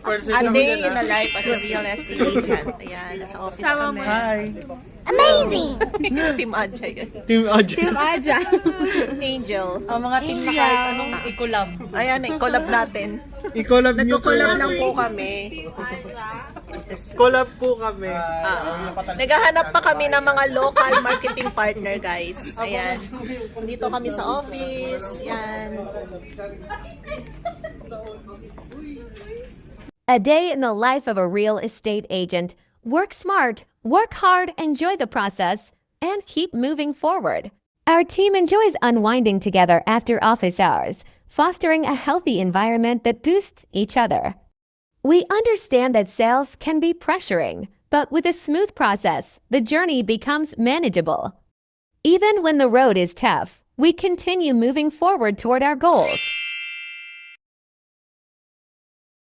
A day in the life as a real estate agent. Ayan, nasa office kami. Hi! Amazing! Team Adja yun. Team Audrey. Team Aja. Angel. Ang mga team na kahit anong i-collab. Ayan, collab natin. I-collab nyo po. Nagko-collab lang po kami. Collab po kami. Naghahanap pa kami ng mga local marketing partner, guys. Ayan. Dito kami sa office. Ayan. A day in the life of a real estate agent. Work smart, work hard, enjoy the process, and keep moving forward. Our team enjoys unwinding together after office hours, fostering a healthy environment that boosts each other. We understand that sales can be pressuring, but with a smooth process, the journey becomes manageable. Even when the road is tough, we continue moving forward toward our goals.